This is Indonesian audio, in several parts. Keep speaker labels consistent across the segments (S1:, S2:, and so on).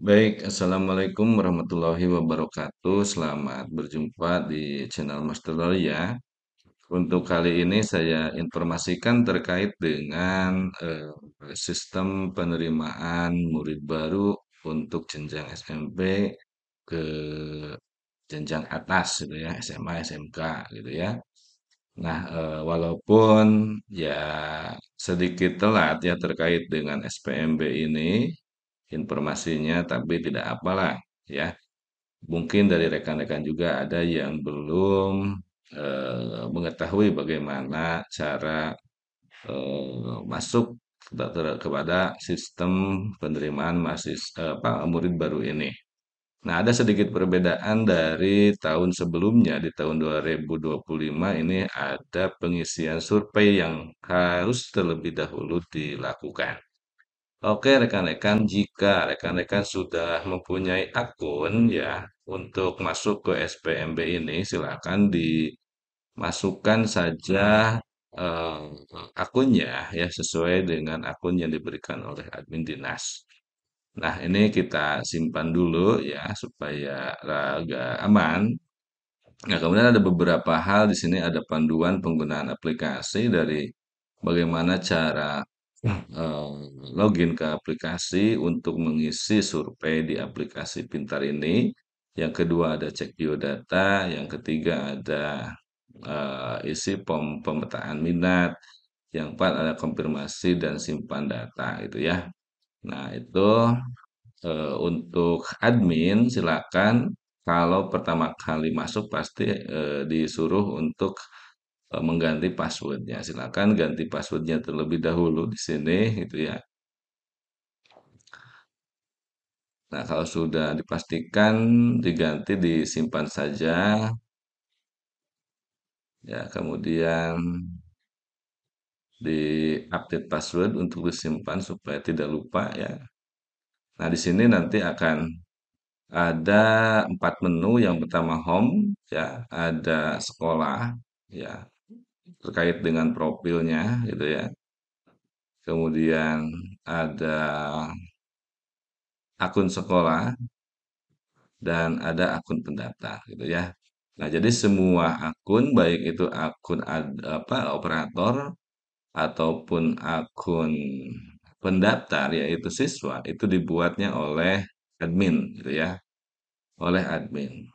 S1: Baik, Assalamualaikum warahmatullahi wabarakatuh. Selamat berjumpa di channel Master Lori ya. Untuk kali ini saya informasikan terkait dengan sistem penerimaan murid baru untuk jenjang SMP ke jenjang atas gitu ya, SMA, SMK gitu ya. Nah, walaupun ya sedikit telat ya terkait dengan SPMB ini informasinya, tapi tidak apalah ya. Mungkin dari rekan-rekan juga ada yang belum mengetahui bagaimana cara masuk kepada sistem penerimaan murid baru ini. Nah, ada sedikit perbedaan dari tahun sebelumnya. Di tahun 2025 ini ada pengisian survei yang harus terlebih dahulu dilakukan. Oke, rekan-rekan, jika rekan-rekan sudah mempunyai akun ya untuk masuk ke SPMB ini, silakan dimasukkan saja eh, akunnya ya sesuai dengan akun yang diberikan oleh admin dinas. Nah, ini kita simpan dulu ya supaya agak aman. Nah, kemudian ada beberapa hal di sini ada panduan penggunaan aplikasi dari bagaimana cara eh, login ke aplikasi untuk mengisi survei di aplikasi pintar ini. Yang kedua ada cek biodata, yang ketiga ada isi pemetaan minat, yang keempat ada konfirmasi dan simpan data gitu ya. Nah, itu untuk admin silakan kalau pertama kali masuk pasti disuruh untuk mengganti passwordnya. Silakan ganti passwordnya terlebih dahulu di sini gitu ya. Nah, kalau sudah dipastikan diganti disimpan saja ya, kemudian di-update password untuk disimpan supaya tidak lupa ya. Nah, di sini nanti akan ada 4 menu. Yang pertama home ya, ada sekolah ya terkait dengan profilnya gitu ya. Kemudian ada akun sekolah dan ada akun pendaftar gitu ya. Nah, jadi semua akun baik itu akun operator ataupun akun pendaftar yaitu siswa itu dibuatnya oleh admin gitu ya, oleh admin.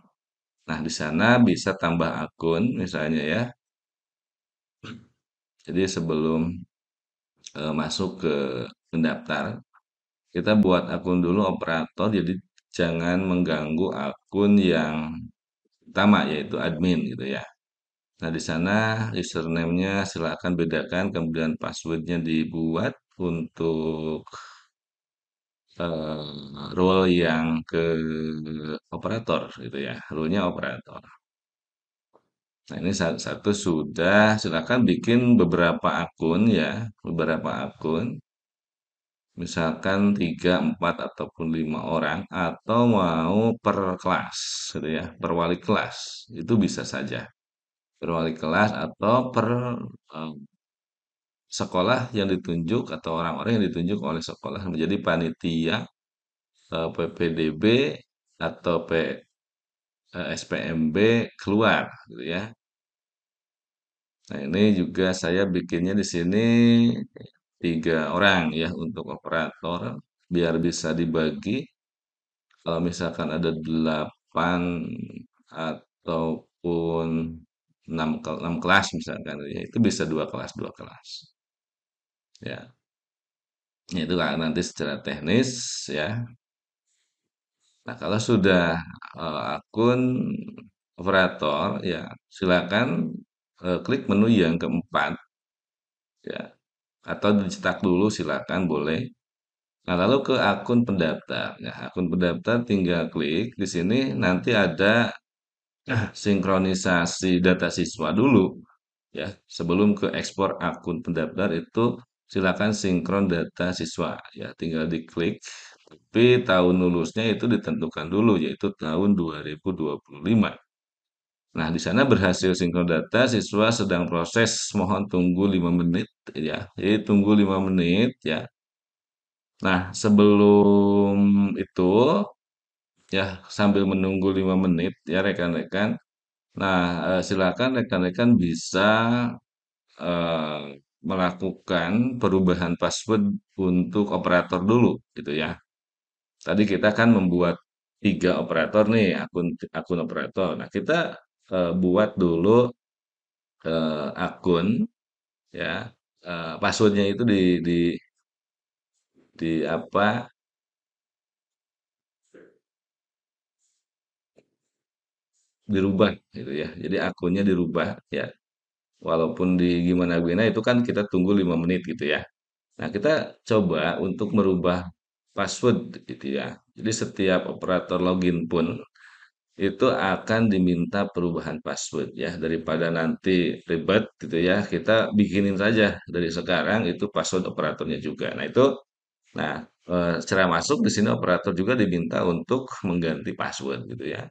S1: Nah, di sana bisa tambah akun misalnya ya. Jadi sebelum masuk ke pendaftar, kita buat akun dulu operator jadi jangan mengganggu akun yang utama yaitu admin gitu ya. Nah, di sana username-nya silakan bedakan, kemudian password-nya dibuat untuk role yang ke operator gitu ya, role-nya operator. Nah, ini satu sudah, silakan bikin beberapa akun ya, beberapa akun, misalkan 3, 4, ataupun 5 orang, atau mau per kelas gitu ya, per wali kelas, itu bisa saja. Per wali kelas atau per eh, sekolah yang ditunjuk atau orang-orang yang ditunjuk oleh sekolah menjadi panitia PPDB atau SPMB keluar gitu ya. Nah, ini juga saya bikinnya di sini 3 orang ya untuk operator biar bisa dibagi. Kalau misalkan ada 8 ataupun 6 kelas misalkan ya, itu bisa dua kelas ya. Itu lah nanti secara teknis ya. Nah, kalau sudah akun operator ya silakan klik menu yang keempat ya atau dicetak dulu silakan boleh. Nah, lalu ke akun pendaftar. Ya, akun pendaftar tinggal klik di sini nanti ada sinkronisasi data siswa dulu ya. Sebelum ke ekspor akun pendaftar itu silakan sinkron data siswa ya, tinggal diklik. Tapi tahun lulusnya itu ditentukan dulu yaitu tahun 2025. Nah, di sana berhasil sinkron data, siswa sedang proses, mohon tunggu 5 menit ya. Jadi tunggu 5 menit ya. Nah, sebelum itu ya sambil menunggu 5 menit ya rekan-rekan. Nah, silakan rekan-rekan bisa eh, melakukan perubahan password untuk operator dulu gitu ya. Tadi kita kan membuat 3 operator nih, akun akun operator. Nah, kita buat dulu akun ya, passwordnya itu di apa, dirubah gitu ya. Jadi akunnya dirubah ya. Walaupun di gimana-gimana itu kan kita tunggu 5 menit gitu ya. Nah, kita coba untuk merubah password gitu ya. Jadi setiap operator login pun itu akan diminta perubahan password ya. Daripada nanti ribet gitu ya, kita bikinin saja dari sekarang itu password operatornya juga. Secara masuk di sini operator juga diminta untuk mengganti password gitu ya.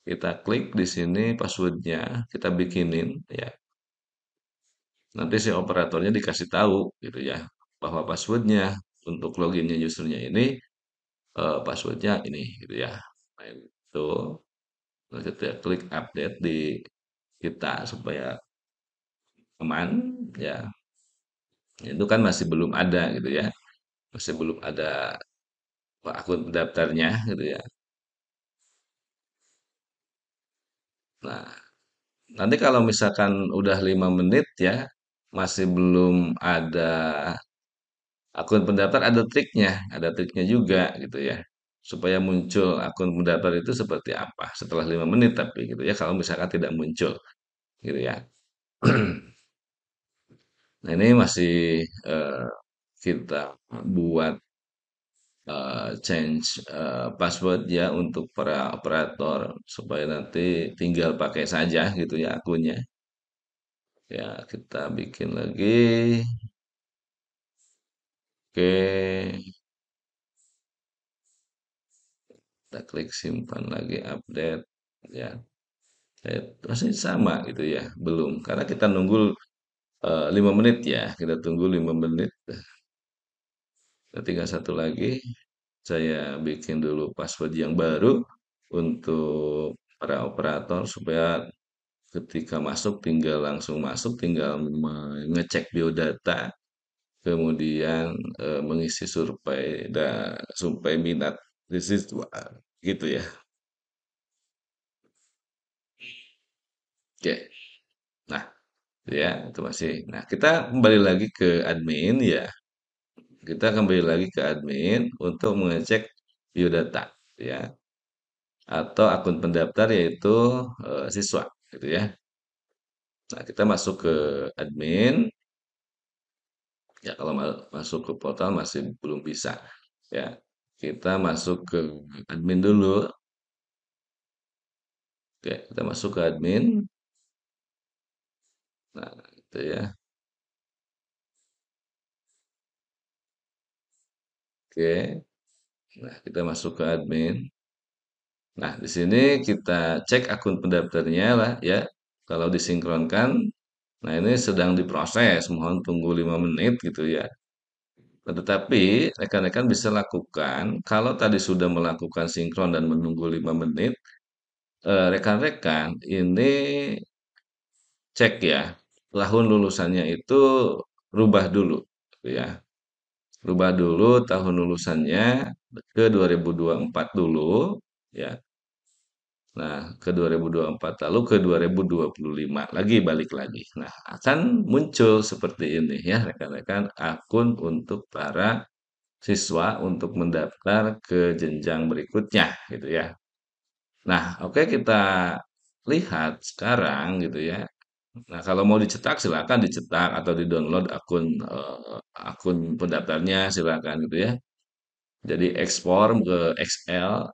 S1: Kita klik di sini passwordnya, kita bikinin ya. Nanti si operatornya dikasih tahu gitu ya bahwa passwordnya untuk loginnya usernya ini passwordnya ini gitu ya. Nah, itu terus kita klik update di kita supaya aman ya. Itu kan masih belum ada gitu ya. Masih belum ada akun pendaftarnya gitu ya. Nah, nanti kalau misalkan udah 5 menit ya masih belum ada akun pendaftar, ada triknya juga gitu ya. Supaya muncul akun pendaftar itu seperti apa setelah 5 menit tapi gitu ya kalau misalkan tidak muncul gitu ya. Nah, ini masih eh, kita buat change password ya untuk para operator supaya nanti tinggal pakai saja gitu ya akunnya. Ya, kita bikin lagi. Oke, kita klik simpan lagi update ya. Masih sama gitu ya, belum karena kita nunggu 5 menit ya. Kita tunggu 5 menit. Nah, tinggal satu lagi. Saya bikin dulu password yang baru untuk para operator supaya ketika masuk tinggal langsung masuk, tinggal mengecek biodata, kemudian mengisi survei dan survei minat di situ gitu ya. Oke. Nah, ya itu masih. Nah, kita kembali lagi ke admin ya. Kita kembali lagi ke admin untuk mengecek biodata ya atau akun pendaftar yaitu siswa gitu ya. Nah, kita masuk ke admin. Ya, kalau masuk ke portal masih belum bisa. Ya, kita masuk ke admin dulu. Oke, kita masuk ke admin. Nah, itu ya. Oke. Nah, kita masuk ke admin. Nah, di sini kita cek akun pendaftarnya lah ya. Kalau disinkronkan, nah ini sedang diproses. Mohon tunggu 5 menit gitu ya. Nah, tetapi rekan-rekan bisa lakukan kalau tadi sudah melakukan sinkron dan menunggu 5 menit, rekan-rekan ini cek ya, tahun lulusannya itu rubah dulu gitu ya. Rubah dulu tahun lulusannya ke 2024 dulu ya. Nah, ke 2024 lalu ke 2025 lagi balik lagi. Nah, akan muncul seperti ini ya rekan-rekan akun untuk para siswa untuk mendaftar ke jenjang berikutnya gitu ya. Nah, oke kita lihat sekarang gitu ya. Nah, kalau mau dicetak silakan dicetak atau di-download akun pendaftarnya silakan gitu ya. Jadi ekspor ke Excel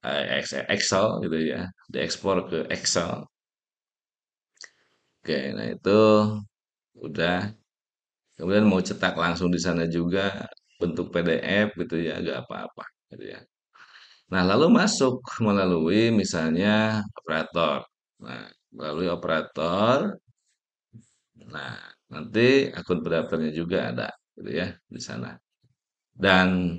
S1: gitu ya. Diekspor ke Excel. Oke, nah itu udah. Kemudian mau cetak langsung di sana juga bentuk PDF gitu ya, agak apa-apa gitu ya. Nah, lalu masuk melalui misalnya operator. Nah, melalui operator. Nah, nanti akun pendaftarnya juga ada gitu ya di sana. Dan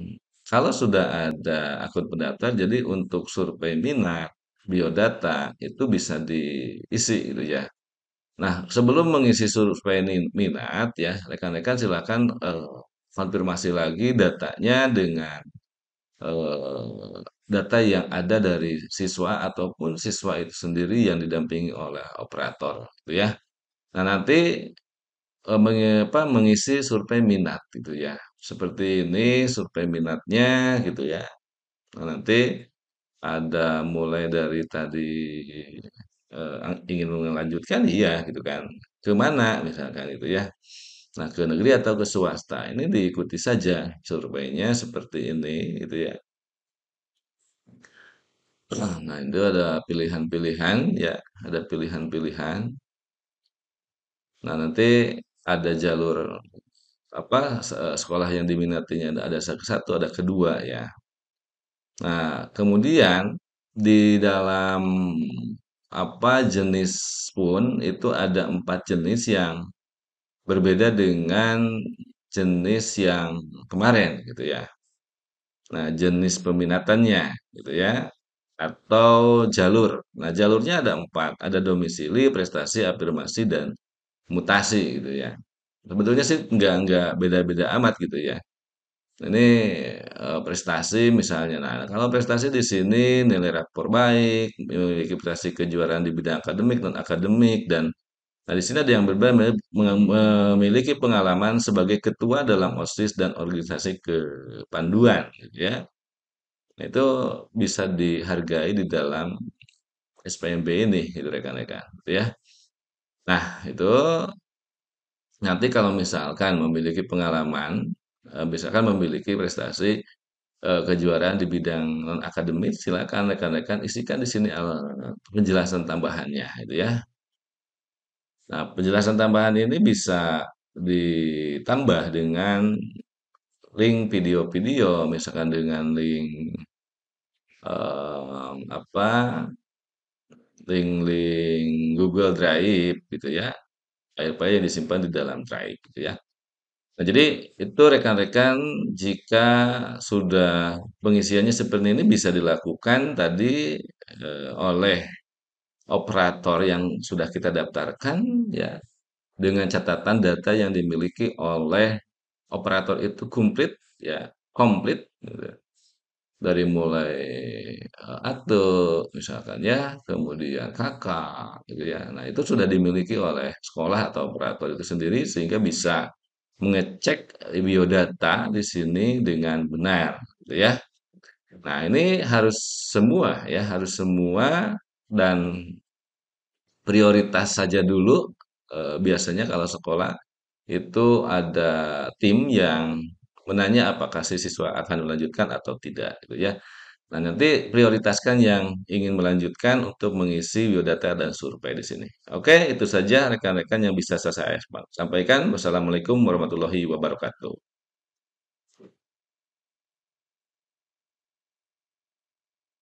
S1: Kalau sudah ada akun pendaftar, jadi untuk survei minat, biodata itu bisa diisi gitu ya. Nah, sebelum mengisi survei minat ya, rekan-rekan silakan konfirmasi lagi datanya dengan data yang ada dari siswa ataupun siswa itu sendiri yang didampingi oleh operator, gitu ya. Nah, nanti mengisi survei minat gitu ya. Seperti ini survei minatnya gitu ya. Nah, nanti ada mulai dari tadi ingin melanjutkan iya gitu kan. Ke mana misalkan itu ya. Nah, ke negeri atau ke swasta. Ini diikuti saja surveinya seperti ini gitu ya. Nah, itu ada pilihan-pilihan ya, ada pilihan-pilihan. Nah, nanti ada jalur apa sekolah yang diminatinya ada satu, ada kedua ya. Nah, kemudian di dalam jenis pun itu ada 4 jenis yang berbeda dengan jenis yang kemarin gitu ya. Nah, jenis peminatannya gitu ya atau jalur. Nah, jalurnya ada 4, ada domisili, prestasi, afirmasi, dan mutasi gitu ya. Sebetulnya sih nggak beda-beda amat gitu ya. Ini prestasi misalnya. Nah, kalau prestasi di sini nilai rapor baik, memiliki prestasi kejuaraan di bidang akademik, non akademik, dan nah di sini ada yang berbeda memiliki pengalaman sebagai ketua dalam OSIS dan organisasi kepanduan, gitu ya. Nah, itu bisa dihargai di dalam SPMB ini, gitu rekan-rekan, gitu ya. Nah, itu nanti kalau misalkan memiliki pengalaman, misalkan memiliki prestasi kejuaraan di bidang non akademik, silakan rekan-rekan isikan di sini penjelasan tambahannya, gitu ya. Nah, penjelasan tambahan ini bisa ditambah dengan link video-video, misalkan dengan link apa link-link Google Drive gitu ya, file-file yang disimpan di dalam Drive gitu ya. Nah, jadi itu rekan-rekan jika sudah pengisiannya seperti ini bisa dilakukan tadi oleh operator yang sudah kita daftarkan ya dengan catatan data yang dimiliki oleh operator itu komplit gitu. Dari mulai akte misalkan ya, kemudian kakak gitu ya. Nah, itu sudah dimiliki oleh sekolah atau operator itu sendiri sehingga bisa mengecek biodata di sini dengan benar gitu ya. Nah, ini harus semua ya, harus semua dan prioritas saja dulu biasanya kalau sekolah itu ada tim yang menanya apakah si siswa akan melanjutkan atau tidak gitu ya. Nah, nanti prioritaskan yang ingin melanjutkan untuk mengisi biodata dan survei di sini. Oke, itu saja rekan-rekan yang bisa saya sampaikan. Wassalamualaikum warahmatullahi wabarakatuh.